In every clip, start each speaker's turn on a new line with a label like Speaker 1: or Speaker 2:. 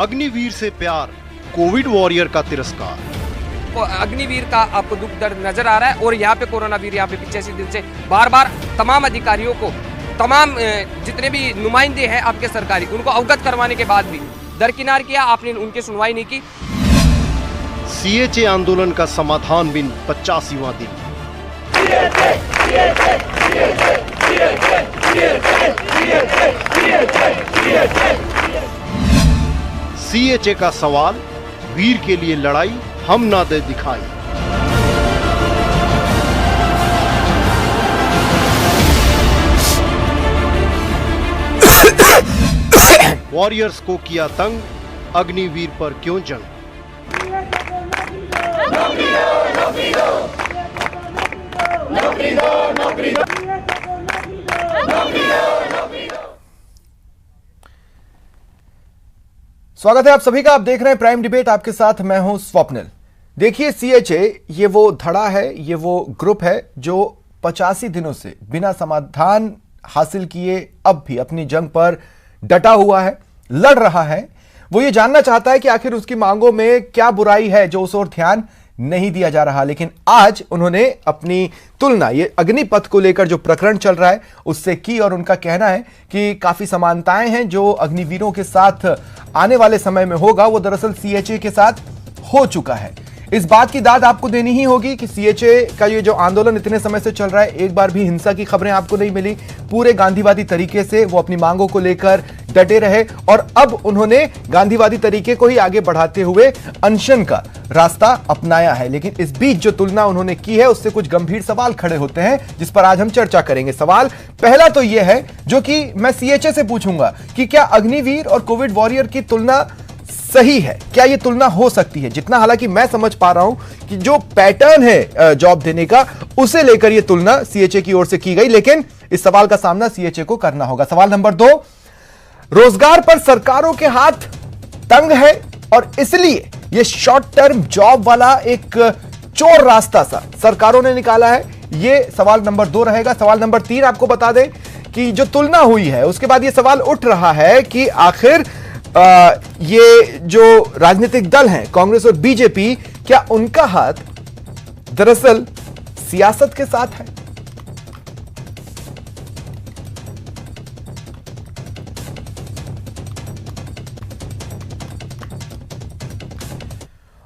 Speaker 1: अग्निवीर से प्यार, Covid warrior का तिरस्कार।
Speaker 2: अग्निवीर का आपको दुख दर्द नजर आ रहा है और यहाँ पे कोरोना वीर यहाँ पे पिछले से दिन से बार बार तमाम अधिकारियों को, तमाम जितने भी नुमाइंदे हैं आपके सरकारी, उनको अवगत करवाने के बाद भी दरकिनार किया, आपने उनकी सुनवाई नहीं की।
Speaker 1: सीएचए आंदोलन का समाधान बिन 85वां दिन। सीएचए का सवाल, वीर के लिए लड़ाई हम ना दे दिखाई। वॉरियर्स को किया तंग, अग्निवीर पर क्यों जंग।
Speaker 3: स्वागत है आप सभी का। आप देख रहे हैं प्राइम डिबेट, आपके साथ मैं हूं स्वप्निल। देखिए, सीएचए ये वो धड़ा है, ये वो ग्रुप है जो 85 दिनों से बिना समाधान हासिल किए अब भी अपनी जंग पर डटा हुआ है, लड़ रहा है। वो ये जानना चाहता है कि आखिर उसकी मांगों में क्या बुराई है जो उस ओर ध्यान नहीं दिया जा रहा। लेकिन आज उन्होंने अपनी तुलना ये अग्निपथ को लेकर जो प्रकरण चल रहा है उससे की, और उनका कहना है कि काफी समानताएं हैं जो अग्निवीरों के साथ आने वाले समय में होगा, वो दरअसल सीएचए के साथ हो चुका है। इस बात की दाद आपको देनी ही होगी कि सीएचए का ये जो आंदोलन इतने समय से चल रहा है, एक बार भी हिंसा की खबरें आपको नहीं मिली। पूरे गांधीवादी तरीके से वो अपनी मांगों को लेकर डटे रहे और अब उन्होंने गांधीवादी तरीके को ही आगे बढ़ाते हुए अनशन का रास्ता अपनाया है। लेकिन इस बीच जो तुलना उन्होंने की है उससे कुछ गंभीर सवाल खड़े होते हैं जिस पर आज हम चर्चा करेंगे। सवाल पहला तो यह है जो कि मैं सीएचए से पूछूंगा कि क्या अग्निवीर और कोविड वॉरियर की तुलना सही है, क्या यह तुलना हो सकती है? जितना हालांकि मैं समझ पा रहा हूं कि जो पैटर्न है जॉब देने का, उसे लेकर यह तुलना सीएचए की ओर से की गई, लेकिन इस सवाल का सामना सीएचए को करना होगा। सवाल नंबर 2, रोजगार पर सरकारों के हाथ तंग है और इसलिए यह शॉर्ट टर्म जॉब वाला एक चोर रास्ता सा सरकारों ने निकाला है। यह सवाल नंबर 2 रहेगा। सवाल नंबर 3 आपको बता दें कि जो तुलना हुई है उसके बाद यह सवाल उठ रहा है कि आखिर ये जो राजनीतिक दल हैं कांग्रेस और बीजेपी, क्या उनका हाथ दरअसल सियासत के साथ है?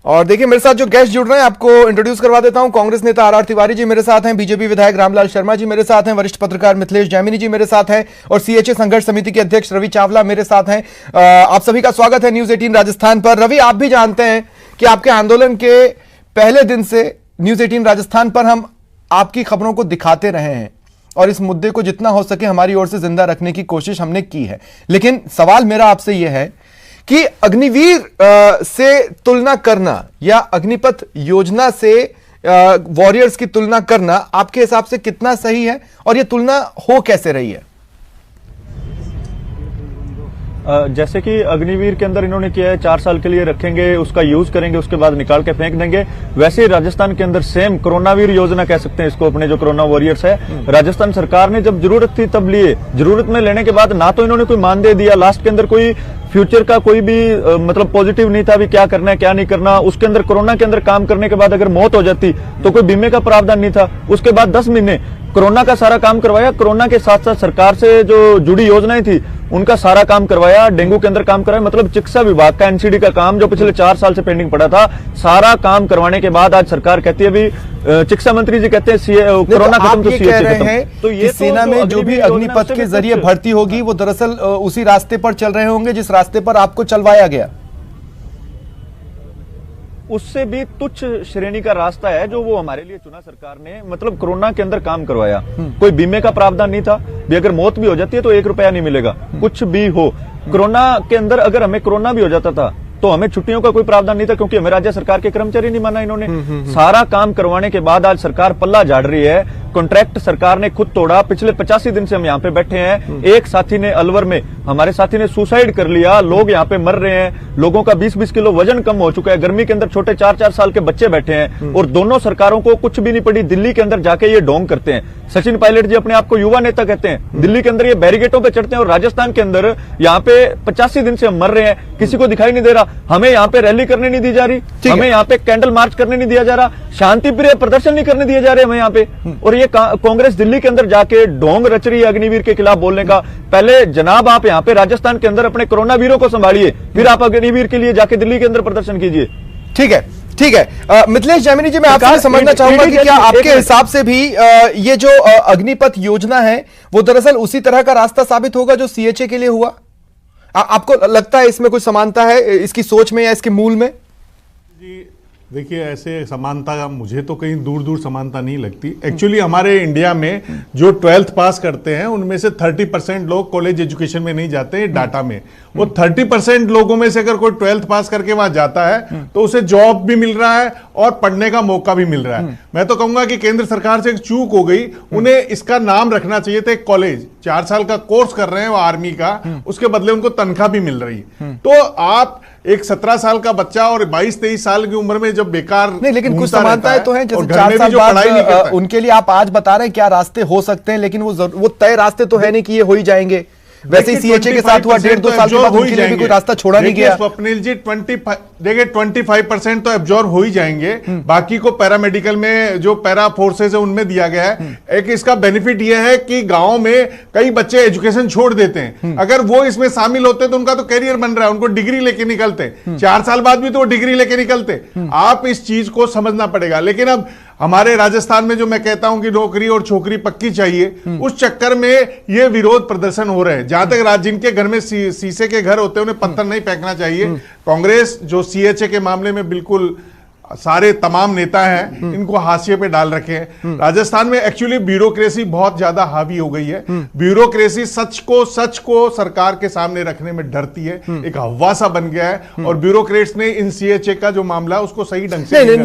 Speaker 3: और देखिए, मेरे साथ जो गेस्ट जुड़ रहे हैं आपको इंट्रोड्यूस करवा देता हूं। कांग्रेस नेता आर तिवारी जी मेरे साथ हैं, बीजेपी विधायक रामलाल शर्मा जी मेरे साथ हैं, वरिष्ठ पत्रकार मिथिलेश जैमिनी जी मेरे साथ हैं और सीएचए संघर्ष समिति के अध्यक्ष रवि चावला मेरे साथ हैं। आप सभी का स्वागत है न्यूज 18 राजस्थान पर। रवि, आप भी जानते हैं कि आपके आंदोलन के पहले दिन से न्यूज 18 राजस्थान पर हम आपकी खबरों को दिखाते रहे हैं और इस मुद्दे को जितना हो सके हमारी ओर से जिंदा रखने की कोशिश हमने की है। लेकिन सवाल मेरा आपसे यह है कि अग्निवीर से तुलना करना या अग्निपथ योजना से वॉरियर्स की तुलना करना आपके हिसाब से कितना सही है और यह तुलना हो कैसे रही है?
Speaker 4: जैसे कि अग्निवीर के अंदर इन्होंने किया है 4 साल के लिए रखेंगे, उसका यूज करेंगे, उसके बाद निकाल के फेंक देंगे। वैसे ही राजस्थान के अंदर सेम कोरोनावीर योजना कह सकते हैं इसको, अपने जो कोरोना वॉरियर्स है, राजस्थान सरकार ने जब जरूरत थी तब लिए। जरूरत में लेने के बाद ना तो इन्होंने कोई मानदेय दिया, लास्ट के अंदर कोई फ्यूचर का कोई भी मतलब पॉजिटिव नहीं था भी क्या करना है क्या नहीं करना। उसके अंदर कोरोना के अंदर काम करने के बाद अगर मौत हो जाती तो कोई बीमे का प्रावधान नहीं था। उसके बाद 10 महीने कोरोना का सारा काम करवाया, कोरोना के साथ साथ सरकार से जो जुड़ी योजनाएं थी उनका सारा काम करवाया, डेंगू के अंदर काम करवाया। मतलब चिकित्सा विभाग का एनसीडी का काम जो पिछले 4 साल से पेंडिंग पड़ा था, सारा काम करवाने के बाद आज सरकार कहती है भी चिकित्सा मंत्री जी कहते हैं कोरोना खत्म तो सीएचए खत्म।
Speaker 3: तो ये सेना में जो भी अग्निपथ के जरिए भर्ती होगी वो दरअसल उसी रास्ते पर चल रहे होंगे जिस रास्ते पर आपको चलवाया गया।
Speaker 4: उससे भी तुच्छ श्रेणी का रास्ता है जो वो हमारे लिए चुना सरकार ने। मतलब कोरोना के अंदर काम करवाया, कोई बीमे का प्रावधान नहीं था भी, अगर मौत भी हो जाती है तो 1 रुपया नहीं मिलेगा, कुछ भी हो। कोरोना के अंदर अगर हमें कोरोना भी हो जाता था तो हमें छुट्टियों का कोई प्रावधान नहीं था, क्योंकि हमें राज्य सरकार के कर्मचारी नहीं माना इन्होंने। सारा काम करवाने के बाद आज सरकार पल्ला झाड़ रही है। कॉन्ट्रैक्ट सरकार ने खुद तोड़ा। पिछले 85 दिन से हम यहाँ पे बैठे हैं। एक साथी ने अलवर में, हमारे साथी ने सुसाइड कर लिया। लोग यहाँ पे मर रहे हैं। लोगों का 20-20 किलो वजन कम हो चुका है। गर्मी के अंदर छोटे 4-4 साल के बच्चे बैठे हैं और दोनों सरकारों को कुछ भी नहीं पड़ी। दिल्ली के अंदर जाके ये ढोंग करते हैं। सचिन पायलट जी अपने आप को युवा नेता कहते हैं। दिल्ली के अंदर ये बैरिकेडों पे चढ़ते हैं और राजस्थान के अंदर यहाँ पे 85 दिन से हम मर रहे हैं, किसी को दिखाई नहीं दे रहा। हमें यहाँ पे रैली करने नहीं दी जा रही, हमें यहाँ पे कैंडल मार्च करने नहीं दिया जा रहा, शांति प्रिय प्रदर्शन नहीं करने दिए जा रहे हमें यहाँ पे। और ये कांग्रेस दिल्ली के अंदर जाके ढोंग रच रही है अग्निवीर के खिलाफ बोलने का। पहले जनाब आप यहाँ पे राजस्थान के अंदर अपने कोरोना वीरों को संभालिए, फिर आप अग्निवीर के लिए जाके दिल्ली के अंदर प्रदर्शन कीजिए।
Speaker 3: ठीक है, ठीक है। मिथिलेश जैमिनी जी, मैं आपसे समझना चाहूंगा कि क्या आपके हिसाब से भी ये जो अग्निपथ योजना है वो दरअसल उसी तरह का रास्ता साबित होगा जो सीएचए के लिए हुआ? आपको लगता है इसमें कुछ समानता है इसकी सोच में या इसके मूल में?
Speaker 5: जी देखिए, ऐसे समानता मुझे तो कहीं दूर दूर समानता नहीं लगती। एक्चुअली हमारे इंडिया में जो 12th पास करते हैं उनमें से 30% लोग कॉलेज एजुकेशन में नहीं जाते हैं। डाटा में वो 30% लोगों में से अगर कोई 12th पास करके वहां जाता है तो उसे जॉब भी मिल रहा है और पढ़ने का मौका भी मिल रहा है। मैं तो कहूंगा कि केंद्र सरकार से एक चूक हो गई, उन्हें इसका नाम रखना चाहिए था। एक कॉलेज 4 साल का कोर्स कर रहे हैं वो आर्मी का, उसके बदले उनको तनख्वाह भी मिल रही है। तो आप एक 17 साल का बच्चा और 22-23 साल की उम्र में जब बेकार
Speaker 3: नहीं, लेकिन कुछ समानताएं तो हैं, जैसे 4 साल बाद उनके लिए आप आज बता रहे हैं क्या रास्ते हो सकते हैं, लेकिन वो तय रास्ते तो है नहीं कि ये हो ही जाएंगे। वैसे ही सीएचए के साथ हुआ 1.5-2 साल के बाद उनके लिए भी कोई रास्ता छोड़ा नहीं गया।
Speaker 5: स्वप्निल जी 25% तो एब्जॉर्ब हो ही जाएंगे। बाकी को पैरामेडिकल में जो पैरा फोर्सेस है उनमें दिया गया है। एक इसका बेनिफिट यह है कि गांव में कई बच्चे एजुकेशन छोड़ देते हैं, अगर वो इसमें शामिल होते तो उनका तो कैरियर बन रहा है, उनको डिग्री लेके निकलते 4 साल बाद भी तो वो डिग्री लेके निकलते। आप इस चीज को समझना पड़ेगा। लेकिन अब हमारे राजस्थान में जो मैं कहता हूं कि नौकरी और छोकरी पक्की चाहिए, उस चक्कर में ये विरोध प्रदर्शन हो रहे हैं। जहां तक जिनके घर में शीशे के घर होते हैं उन्हें पत्थर नहीं फेंकना चाहिए। कांग्रेस जो सीएचए के मामले में बिल्कुल सारे तमाम नेता हैं इनको हाशिए पे डाल रखे हैं। राजस्थान में एक्चुअली ब्यूरोक्रेसी बहुत ज्यादा हावी हो गई है। ब्यूरोक्रेसी सच को सरकार के सामने रखने में डरती है, एक हवा सा बन गया है। और ब्यूरोक्रेट्स ने इन सीएचए का जो मामला उसको सही ढंग से
Speaker 3: नहीं,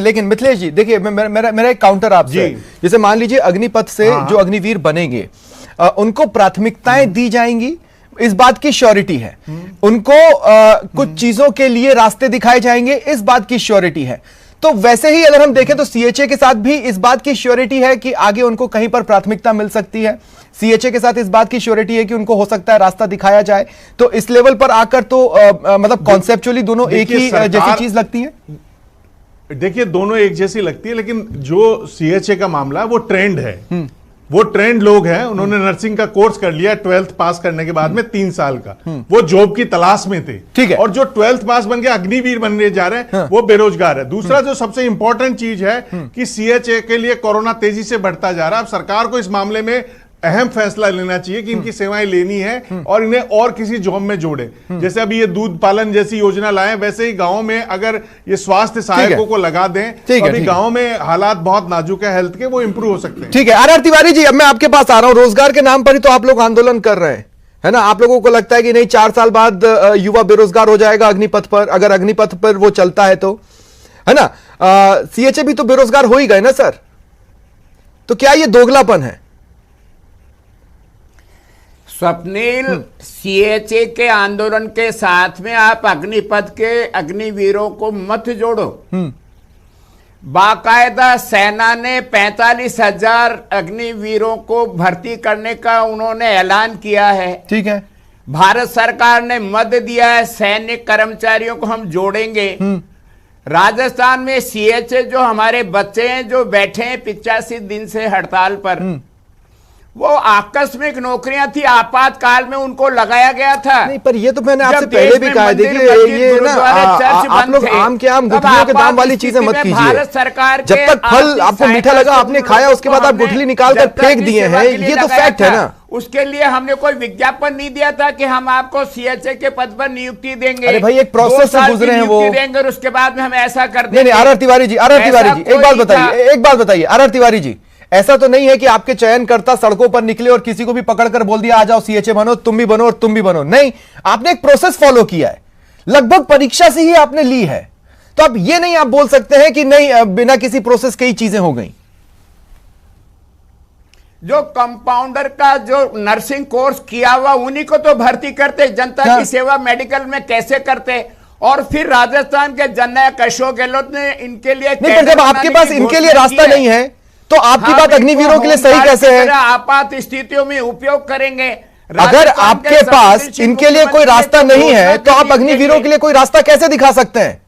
Speaker 3: लेकिन मिथिलेश जी देखिए, मेरा एक काउंटर आपसे, जैसे मान लीजिए अग्निपथ से जो अग्निवीर बनेंगे उनको प्राथमिकताएं दी जाएंगी, इस बात की श्योरिटी है। उनको कुछ चीजों के लिए रास्ते दिखाए जाएंगे, इस बात की श्योरिटी है। तो वैसे ही अगर हम देखें तो सीएचए के साथ भी इस बात की श्योरिटी है कि आगे उनको कहीं पर प्राथमिकता मिल सकती है। सीएचए के साथ इस बात की श्योरिटी है कि उनको हो सकता है रास्ता दिखाया जाए। तो इस लेवल पर आकर तो मतलब कॉन्सेप्चुअली दोनों एक ही जैसी चीज लगती है।
Speaker 5: देखिए, दोनों एक जैसी लगती है, लेकिन जो सीएचए का मामला है वो ट्रेंड है। वो ट्रेंड लोग हैं, उन्होंने नर्सिंग का कोर्स कर लिया 12th पास करने के बाद में 3 साल का, वो जॉब की तलाश में थे।
Speaker 3: ठीक है।
Speaker 5: और जो 12th पास बन के अग्निवीर बनने जा रहे हैं वो बेरोजगार है। दूसरा जो सबसे इंपॉर्टेंट चीज है कि सीएचए के लिए कोरोना तेजी से बढ़ता जा रहा है। अब सरकार को इस मामले में अहम फैसला लेना चाहिए कि इनकी सेवाएं लेनी है और इन्हें और किसी जॉब में जोड़े। जैसे अभी ये दूध पालन जैसी योजना लाए, वैसे ही गांव में अगर ये स्वास्थ्य सहायकों को लगा दें तो अभी गांव में हालात बहुत नाजुक है हेल्थ के, वो इंप्रूव हो सकते हैं।
Speaker 3: ठीक है, आर तिवारी जी, अब मैं आपके पास आ रहा हूं। रोजगार के नाम पर ही तो आप लोग आंदोलन कर रहे हैं, है ना? आप लोगों को लगता है कि नहीं 4 साल बाद युवा बेरोजगार हो जाएगा अग्निपथ पर, अगर अग्निपथ पर वो चलता है तो, है ना? सीएचए भी तो बेरोजगार हो ही गए ना सर, तो क्या ये दोगलापन है?
Speaker 6: स्वप्निल, सीएचए के आंदोलन के साथ में आप अग्निपथ के अग्निवीरों को मत जोड़ो। बाकायदा सेना ने 45,000 अग्निवीरों को भर्ती करने का उन्होंने ऐलान किया है।
Speaker 3: ठीक है,
Speaker 6: भारत सरकार ने मत दिया है, सैनिक कर्मचारियों को हम जोड़ेंगे। राजस्थान में सीएचए जो हमारे बच्चे हैं जो बैठे हैं 85 दिन से हड़ताल पर, वो आकस्मिक नौकरियां थी, आपातकाल में उनको लगाया गया था।
Speaker 3: नहीं, पर ये तो मैंने आपसे पहले भी कहा, देखिए ये ना आप लोग आम के आम गुठलियों के दाम वाली चीजें मत कीजिए।
Speaker 6: भारत सरकार
Speaker 3: जब तक फल आपको मीठा लगा आपने खाया, उसके बाद आप गुठली निकाल कर फेंक दिए हैं, ये तो फैक्ट है ना।
Speaker 6: उसके लिए हमने कोई विज्ञापन नहीं दिया था कि हम आपको सीएचए के पद पर नियुक्ति देंगे।
Speaker 3: अरे भाई, एक प्रोसेस से गुजरे हैं वो,
Speaker 6: देंगे और उसके बाद में हम ऐसा कर देंगे।
Speaker 3: नहीं, आर तिवारी जी, एक बात बताइए, आर तिवारी जी, ऐसा तो नहीं है कि आपके चयनकर्ता सड़कों पर निकले और किसी को भी पकड़कर बोल दिया आ जाओ सीएचए बनो, तुम भी बनो और तुम भी बनो। नहीं, आपने एक प्रोसेस फॉलो किया है, लगभग परीक्षा से ही आपने ली है। तो अब ये नहीं आप बोल सकते हैं कि नहीं बिना किसी प्रोसेस के ही चीजें हो गई।
Speaker 6: जो कंपाउंडर का जो नर्सिंग कोर्स किया हुआ उन्हीं को तो भर्ती करते, जनता की सेवा मेडिकल में कैसे करते। और फिर राजस्थान के जननायक अशोक गहलोत ने इनके लिए
Speaker 3: नहीं, पर जब आपके पास इनके लिए रास्ता नहीं है तो आपकी बात अग्निवीरों के लिए सही कैसे है?
Speaker 6: आपात स्थितियों में उपयोग करेंगे।
Speaker 3: अगर आपके पास इनके लिए कोई रास्ता नहीं है तो आप अग्निवीरों के लिए कोई रास्ता कैसे दिखा सकते हैं?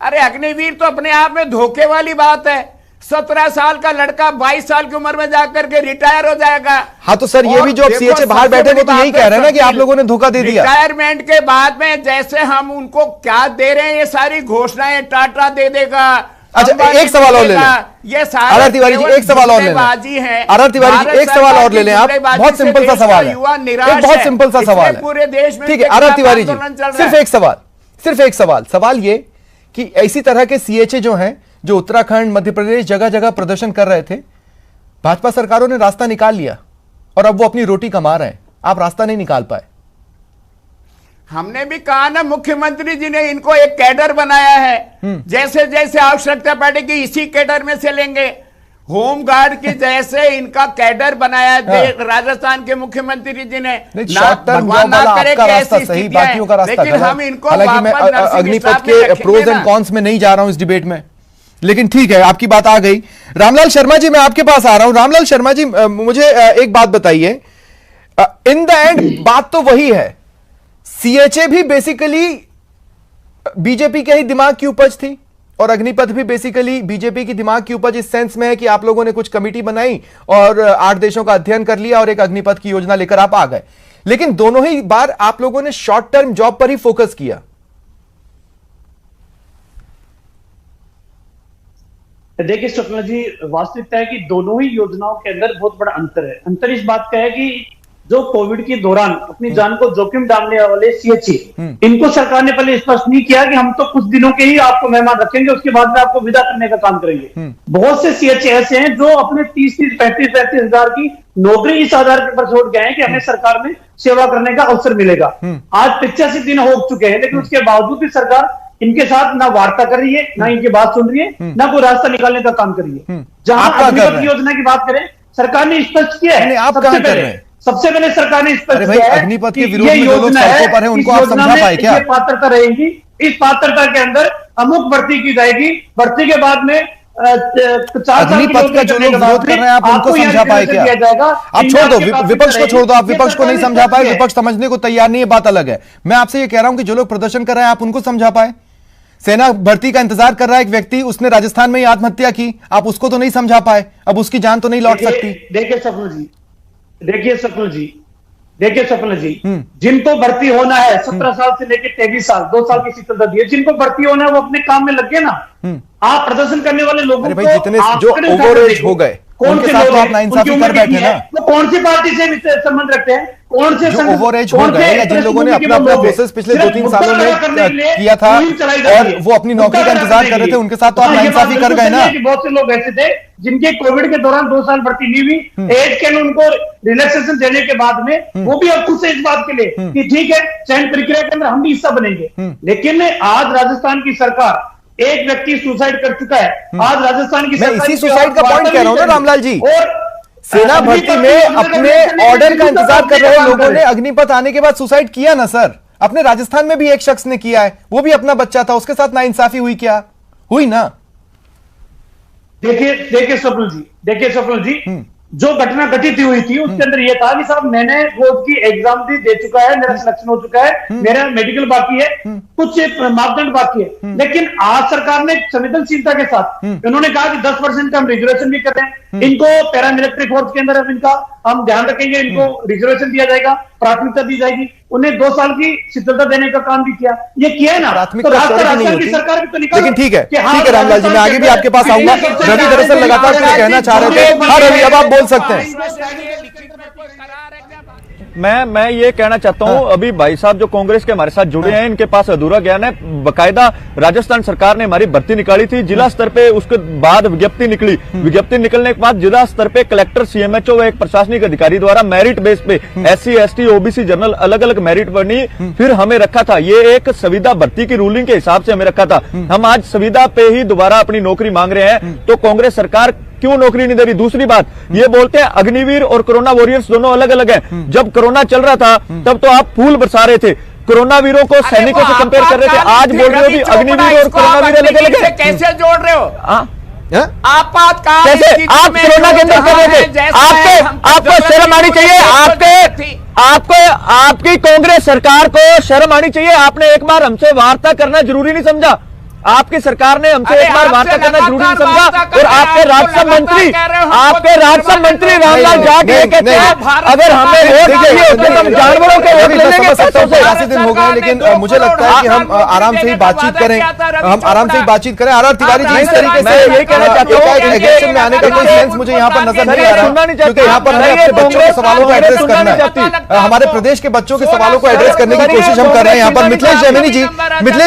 Speaker 6: अरे अग्निवीर तो अपने आप में धोखे वाली बात है। 17 साल का लड़का 22 साल की उम्र में जाकर के रिटायर हो जाएगा।
Speaker 3: हाँ, तो सर ये भी जो सीएचए बाहर बैठे वो तो यही कह रहे हैं ना कि आप लोगों ने धोखा दे दिया।
Speaker 6: रिटायरमेंट के बाद में जैसे हम उनको क्या दे रहे हैं, ये सारी घोषणाएं टाटा दे देगा।
Speaker 3: अच्छा, एक सवाल और ले लें।
Speaker 6: ये
Speaker 3: आर तिवारी जी एक सवाल और ले लें। आर तिवारी जी एक सवाल और ले लें आप, बहुत सिंपल सा सवाल है, एक बहुत सिंपल सा सवाल है
Speaker 6: पूरे देश में।
Speaker 3: ठीक है आर तिवारी जी, सिर्फ एक सवाल, सवाल ये कि इसी तरह के सीएचए जो हैं, जो उत्तराखंड मध्य प्रदेश जगह जगह प्रदर्शन कर रहे थे, भाजपा सरकारों ने रास्ता निकाल लिया और अब वो अपनी रोटी कमा रहे हैं, आप रास्ता नहीं निकाल पाए।
Speaker 6: हमने भी कहा ना, मुख्यमंत्री जी ने इनको एक कैडर बनाया है, जैसे जैसे आवश्यकता पड़ेगी इसी कैडर में से लेंगे। होमगार्ड की जैसे इनका कैडर बनाया है राजस्थान के मुख्यमंत्री जी ने।
Speaker 3: भगवान ना करे कि ऐसी सही, बाकियों का रास्ता
Speaker 6: लेकिन हम इनको
Speaker 3: हालांकि मैं अग्निपथ के प्रोज एंड कॉन्स में नहीं जा रहा हूं इस डिबेट में, लेकिन ठीक है आपकी बात आ गई। रामलाल शर्मा जी मैं आपके पास आ रहा हूं। रामलाल शर्मा जी मुझे एक बात बताइए, इन द एंड बात तो वही है, सीएचए भी बेसिकली बीजेपी के ही दिमाग की उपज थी और अग्निपथ भी बेसिकली बीजेपी की दिमाग की उपज इस सेंस में है कि आप लोगों ने कुछ कमेटी बनाई और 8 देशों का अध्ययन कर लिया और एक अग्निपथ की योजना लेकर आप आ गए, लेकिन दोनों ही बार आप लोगों ने शॉर्ट टर्म जॉब पर ही फोकस किया।
Speaker 7: देखिए स्वप्ना जी, वास्तविकता है कि दोनों ही योजनाओं के अंदर बहुत बड़ा अंतर है। अंतर इस बात का है कि जो कोविड के दौरान अपनी जान को जोखिम डालने वाले सीएचए, इनको सरकार ने पहले स्पष्ट नहीं किया कि हम तो कुछ दिनों के ही आपको मेहमान रखेंगे, उसके बाद में आपको विदा करने का काम करेंगे। बहुत से सीएचए ऐसे हैं जो अपने 30-35 हजार की नौकरी इस आधार पर छोड़ गए हैं कि हमें सरकार में सेवा करने का अवसर मिलेगा। आज 85 दिन हो चुके हैं, लेकिन उसके बावजूद भी सरकार इनके साथ ना वार्ता कर रही है, ना इनकी बात सुन रही है, ना कोई रास्ता निकालने का काम कर रही है। जहां अग्निपथ योजना की बात करें, सरकार ने स्पष्ट किया है, सबसे पहले सरकार ने स्पष्ट किया है
Speaker 3: अग्निपथ के विरोध में जो लोग सड़कों पर हैं उनको आप समझा पाए क्या?
Speaker 7: ये पात्रता रहेगी, इस पात्रता के अंदर अमुक भर्ती की जाएगी, भर्ती के बाद में
Speaker 3: अग्निपथ का जो लोग विरोध कर रहे हैं आप उनको समझा पाए क्या? आप छोड़ दो, विपक्ष को छोड़ दो, आप विपक्ष को नहीं समझा पाए, विपक्ष समझने को तैयार नहीं है, बात अलग है। मैं आपसे ये कह रहा हूं कि जो लोग प्रदर्शन कर रहे हैं आप उनको समझा पाए। सेना भर्ती का इंतजार कर रहा है एक व्यक्ति, उसने राजस्थान में ही आत्महत्या की, आप उसको तो नहीं समझा पाए, अब उसकी जान तो नहीं लौट सकती।
Speaker 7: देखिए सपना जी, जिनको भर्ती होना है 17 साल से लेकर 23 साल 2 साल की शीतलता दी है, जिनको भर्ती होना है वो अपने काम में लग गए ना। आप प्रदर्शन करने वाले लोगों को
Speaker 3: जितने जो ओवरएज हो गए उनके साथ तो आप नाइंसाफी कर बैठे ना।
Speaker 7: वो कौन सी पार्टी से संबंध रखते हैं, कौन से
Speaker 3: ओवरएज हो गए या जिन लोगों ने अपना प्रोसेस पिछले 2-3 सालों में किया था और वो अपनी नौकरी का इंतजार कर रहे थे, उनके साथ तो आप नाइंसाफी कर गए ना।
Speaker 7: बहुत से लोग ऐसे थे जिनके कोविड के दौरान 2 साल भर्ती नहीं हुई, एज के उनको रिलैक्सेशन देने के बाद में वो भी अब खुद से इस बात के लिए कि ठीक है चयन प्रक्रिया के अंदर हम भी हिस्सा बनेंगे। लेकिन आज राजस्थान की सरकार, एक व्यक्ति सुसाइड कर चुका है, आज राजस्थान की
Speaker 3: मैं इसी सुसाइड का पॉइंट कह रहा हूं ना रामलाल जी। और सेना भर्ती में अपने ऑर्डर का इंतजार कर रहे लोगों ने अग्निपथ आने के बाद सुसाइड किया ना सर। अपने राजस्थान में भी एक शख्स ने किया है, वो भी अपना बच्चा था, उसके साथ नाइंसाफी हुई क्या? हुई ना।
Speaker 7: देखिए स्वप्न जी, जो घटना घटित हुई थी उसके अंदर यह था कि साहब मैंने बोर्ड की एग्जाम भी दे चुका है, मेरा सिलेक्शन हो चुका है, मेरा मेडिकल बाकी है, कुछ मापदंड बाकी है, लेकिन आज सरकार ने संवेदनशीलता के साथ इन्होंने कहा कि 10% का हम रिजर्वेशन भी कर रहे हैं, इनको पैरामिलिट्री फोर्स के अंदर अब इनका हम ध्यान रखेंगे, इनको रिजर्वेशन दिया जाएगा, प्राथमिकता दी जाएगी, उन्हें 2 साल की शीतलता देने का काम भी किया। ये किया है ना,
Speaker 3: प्राथमिकता की सरकार भी तो निकाल। लेकिन ठीक है रामलाल जी, मैं आगे भी आपके पास आऊंगा। रवि दरअसल लगातार कुछ कहना चाह रहे थे। हाँ रवि, अब आप बोल सकते हैं।
Speaker 4: मैं ये कहना चाहता हूं, अभी भाई साहब जो कांग्रेस के हमारे साथ जुड़े हैं, इनके पास अधूरा ज्ञान है। बकायदा राजस्थान सरकार ने हमारी भर्ती निकाली थी, जिला स्तर पे उसके बाद विज्ञप्ति निकली, विज्ञप्ति निकलने के बाद जिला स्तर पे कलेक्टर, सीएमएचओ व एक प्रशासनिक अधिकारी द्वारा मेरिट बेस पे SC ST OBC जनरल अलग अलग मेरिट बनी, फिर हमें रखा था। ये एक संविदा भर्ती की रूलिंग के हिसाब से हमें रखा था। हम आज संविदा पे ही दोबारा अपनी नौकरी मांग रहे हैं, तो कांग्रेस सरकार क्यों नौकरी नहीं दे रही? दूसरी बात, ये बोलते हैं अग्निवीर और कोरोना वॉरियर्स दोनों अलग अलग हैं। जब कोरोना चल रहा था तब तो आप फूल बरसा रहे थे, कोरोना वीरों को सैनिकों से कंपेयर कर रहे थे। आज बोल रहे हो कि अग्निवीर और कोरोना वीर अलग अलग है।
Speaker 6: कैसे जोड़ रहे हो? आपातकाल
Speaker 4: कैसे आप कोरोना के अंदर कर रहे थे? आपको शर्म आनी चाहिए। आपकी कांग्रेस सरकार को शर्म आनी चाहिए। आपने एक बार हमसे वार्ता करना जरूरी नहीं समझा। आपकी सरकार ने हमसे एक बार वार्ता करना जरूरी नहीं समझा। और आपके राज्यसभा मंत्री रामलाल जाट ये कहते हैं अगर हमें वोट चाहिए होते तो हम जानवरों के वोट ले लेंगे।
Speaker 3: 85 दिन हो गए, लेकिन मुझे लगता है कि हम आराम से ही बातचीत करें। RR तिवारी जी, इस तरीके से
Speaker 4: यही कहना चाहता हूं,
Speaker 3: एग्रेशन में आने का कोई सेंस मुझे यहाँ पर नजर नहीं आ रहा, क्योंकि यहाँ पर हमें अपने बच्चों के सवालों को एड्रेस करना है। हमारे प्रदेश के बच्चों के सवालों को एड्रेस करने की कोशिश हम कर रहे हैं। यहाँ पर मिथिलेश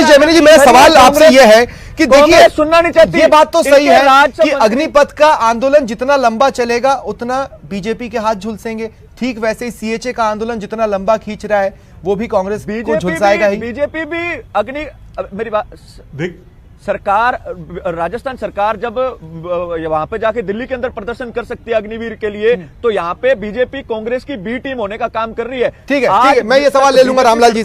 Speaker 3: जैमिनी जी, मेरा सवाल आपसे ये है कि देखिए,
Speaker 4: सुनना नहीं चाहती।
Speaker 3: ये बात तो सही है कि अग्निपथ का आंदोलन जितना लंबा चलेगा उतना बीजेपी के हाथ झुलसेंगे। ठीक वैसे ही CHA का आंदोलन जितना लंबा खींच रहा है वो भी कांग्रेस को झुलसाएगा ही।
Speaker 4: बीजेपी भी मेरी बात, सरकार, राजस्थान सरकार जब वहां पे जाके दिल्ली के अंदर प्रदर्शन कर सकती है अग्निवीर के लिए, तो यहाँ पे बीजेपी कांग्रेस की बी टीम होने का काम कर रही है।
Speaker 3: ठीक है, मैं ये सवाल ले लूंगा रामलाल जी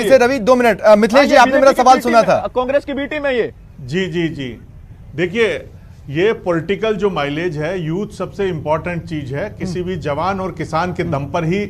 Speaker 3: से। रवि 2 मिनट। मिथिलेश जी, आपने मेरा सवाल सुना था।
Speaker 4: कांग्रेस की बी टीम है ये।
Speaker 5: जी देखिए, ये पॉलिटिकल जो माइलेज है, यूथ सबसे इंपॉर्टेंट चीज है। किसी भी जवान और किसान के दम पर ही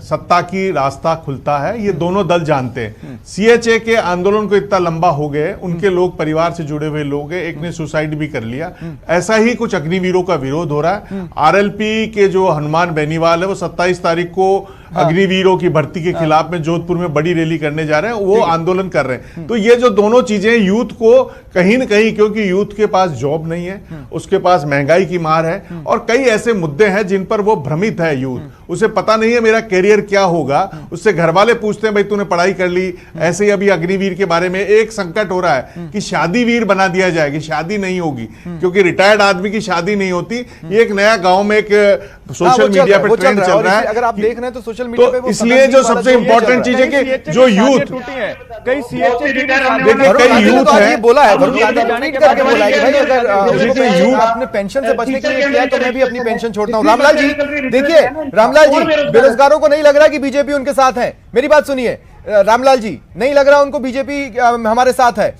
Speaker 5: सत्ता की रास्ता खुलता है, ये दोनों दल जानते हैं। CHA के आंदोलन को इतना लंबा हो गए, उनके लोग परिवार से जुड़े हुए लोग हैं, एक ने सुसाइड भी कर लिया। ऐसा ही कुछ अग्निवीरों का विरोध हो रहा है। RLP के जो हनुमान बेनीवाल है, वो 27 तारीख को अग्निवीरों की भर्ती के खिलाफ में जोधपुर में बड़ी रैली करने जा रहे हैं, वो आंदोलन कर रहे हैं। तो ये जो दोनों चीजें यूथ को कहीं न कहीं, क्योंकि यूथ के पास जॉब नहीं है, उसके पास महंगाई की मार है और कई ऐसे मुद्दे हैं जिन पर वो भ्रमित है यूथ। उसे पता नहीं है मेरा कैरियर क्या होगा। उससे घर वाले पूछते हैं भाई तूने पढ़ाई कर ली? ऐसे ही अभी अग्निवीर के बारे में एक संकट हो रहा है कि शादी वीर बना दिया जाएगी, शादी नहीं होगी क्योंकि रिटायर्ड आदमी की शादी नहीं होती। ये एक नया गांव में एक सोशल मीडिया पर ट्रेंड चल रहा है।
Speaker 3: अगर आप देख रहे हैं तो सोशल मीडिया पे,
Speaker 5: इसलिए जो सबसे इंपॉर्टेंट चीज है कि जो यूथ,
Speaker 4: कई CHA
Speaker 5: देखिए कई यूथ है,
Speaker 3: बोला है यूथ अपने पेंशन से बचने के लिए किया, तो मैं भी अपनी पेंशन छोड़ता हूं। रामलाल जी देखिए, रामलाल जी, बेरोजगारों को नहीं लग रहा कि बीजेपी उनके साथ है। मेरी बात सुनिए रामलाल जी, नहीं लग रहा उनको बीजेपी हमारे साथ है।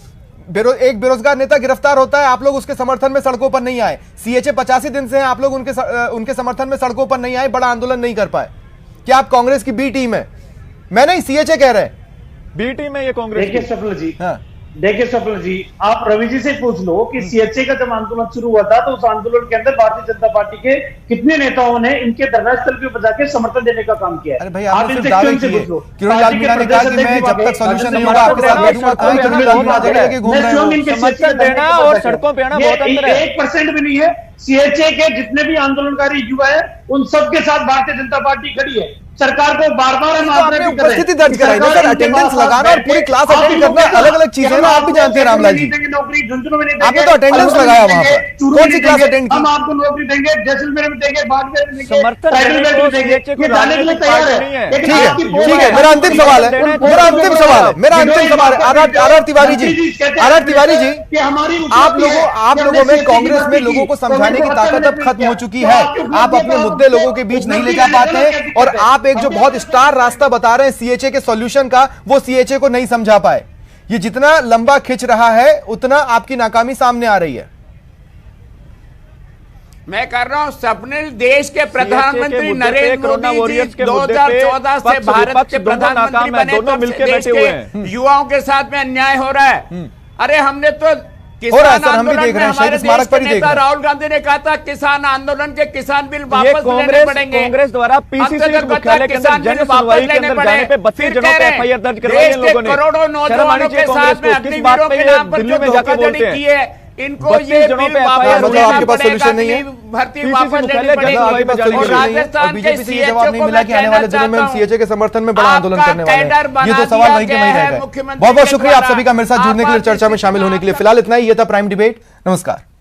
Speaker 3: एक बेरोजगार नेता गिरफ्तार होता है, आप लोग उसके समर्थन में सड़कों पर नहीं आए। CHA 85 दिन से हैं, आप लोग उनके समर्थन में सड़कों पर नहीं आए, बड़ा आंदोलन नहीं कर पाए। क्या आप कांग्रेस की बी टीम है? मैं नहीं, CHA कह रहे हैं
Speaker 4: बी टीम है ये कांग्रेस।
Speaker 7: देखिए स्वप्न जी, आप रवि जी से पूछ लो कि CHA का जब आंदोलन शुरू हुआ था तो उस आंदोलन के अंदर भारतीय जनता पार्टी के कितने नेताओं ने इनके धरना स्थल पर जाकर समर्थन देने का काम किया है।
Speaker 3: अरे भाई, आपने सिर्फ दावे किए। किरणलाल मीणा ने कहा कि मैं जब तक सॉल्यूशन नहीं होगा आपके साथ बैठूंगा। कोई किरणलाल मीणा जगह जगह घूम रहे हैं।
Speaker 4: समर्थन देना और सड़कों पे आना बहुत अंतर है।
Speaker 7: 1% भी नहीं है। CHA के जितने भी आंदोलनकारी युवा है उन सबके साथ भारतीय जनता पार्टी खड़ी है। सरकार को बार बार हम
Speaker 3: आपने उपस्थिति दर्ज कराई ना सर, अटेंडेंस लगाना और पूरी क्लास अटेंड करना अलग अलग चीजें ना, आप भी जानते हैं रामलाल जी। आपने तो अटेंडेंस लगाया वहां पर, कौन सी क्लास अटेंड की?
Speaker 7: हम आपको नौकरी देंगे, जैसलमेर में देंगे, बाड़मेर में देंगे,
Speaker 4: समर्थन
Speaker 7: जाने के लिए तैयार है।
Speaker 3: ठीक है, मेरा अंतिम सवाल है RR तिवारी जी, आप लोगों में, कांग्रेस में लोगों को समझाने की ताकत अब खत्म हो चुकी है। आप अपने मुद्दे लोगों के बीच नहीं ले जा पाते हैं और आप एक जो बहुत स्टार रास्ता बता रहे हैं CHA के सॉल्यूशन का, वो CHA को नहीं समझा पाए। ये जितना लंबा खिंच रहा है उतना आपकी नाकामी सामने आ रही है।
Speaker 6: मैं कर रहा हूं सपने, देश के प्रधानमंत्री नरेंद्र मोदी जी 2014 से भारत के प्रधानमंत्री बने, तब से देश के युवाओं के साथ में अन्याय हो रहा है। अरे हमने तो किसान आंदोलन में हमारे देश के नेता राहुल गांधी ने कहा था किसान आंदोलन के किसान बिल वापस लेने पड़ेंगे।
Speaker 4: कांग्रेस द्वारा PCC मुख्यालय के अंदर जन सुनवाई के अंदर जाने पे 32 जनों पे FIR दर्ज करवाई है लोगों ने।
Speaker 6: करोड़ों नौजवानों के साथ में अग्निवीरों के नाम पर जो धोखाधड़ी की है, इनको
Speaker 4: 32
Speaker 6: ये
Speaker 4: जनों
Speaker 6: बिल
Speaker 4: पे
Speaker 6: वापस
Speaker 4: FIR
Speaker 3: मतलब
Speaker 6: लेना
Speaker 3: आपके पास
Speaker 6: पड़ेगा,
Speaker 3: solution नहीं है?
Speaker 6: अग्नि भर्ती
Speaker 4: PCC
Speaker 6: वापस
Speaker 4: मुख्यालय
Speaker 6: लेनी पड़ेगी।
Speaker 3: आपके पास
Speaker 4: चलेगी।
Speaker 3: solution नहीं है
Speaker 6: राजस्थान
Speaker 3: और बीजेपी से ये
Speaker 6: के
Speaker 3: जवाब नहीं
Speaker 6: CHO
Speaker 3: मिला कि आने वाले दिनों में हम
Speaker 6: को
Speaker 3: सीएचए के समर्थन में बड़ा आंदोलन
Speaker 6: आपका
Speaker 3: करने वाले
Speaker 6: कैडर
Speaker 3: हैं। ये तो
Speaker 6: बना
Speaker 3: सवाल
Speaker 6: दिया
Speaker 3: वहीं के
Speaker 6: गया
Speaker 3: वहीं
Speaker 6: है
Speaker 3: रह गए।
Speaker 6: मुख्यमंत्री
Speaker 3: बहुत बहुत
Speaker 6: के
Speaker 3: शुक्रिया आप
Speaker 6: द्वारा।
Speaker 3: सभी का मेरे साथ जुड़ने के लिए,
Speaker 6: आपात
Speaker 3: चर्चा में
Speaker 6: स्थिति
Speaker 3: शामिल होने के लिए।
Speaker 6: में
Speaker 3: फिलहाल इतना ही, ये था प्राइम डिबेट। नमस्कार।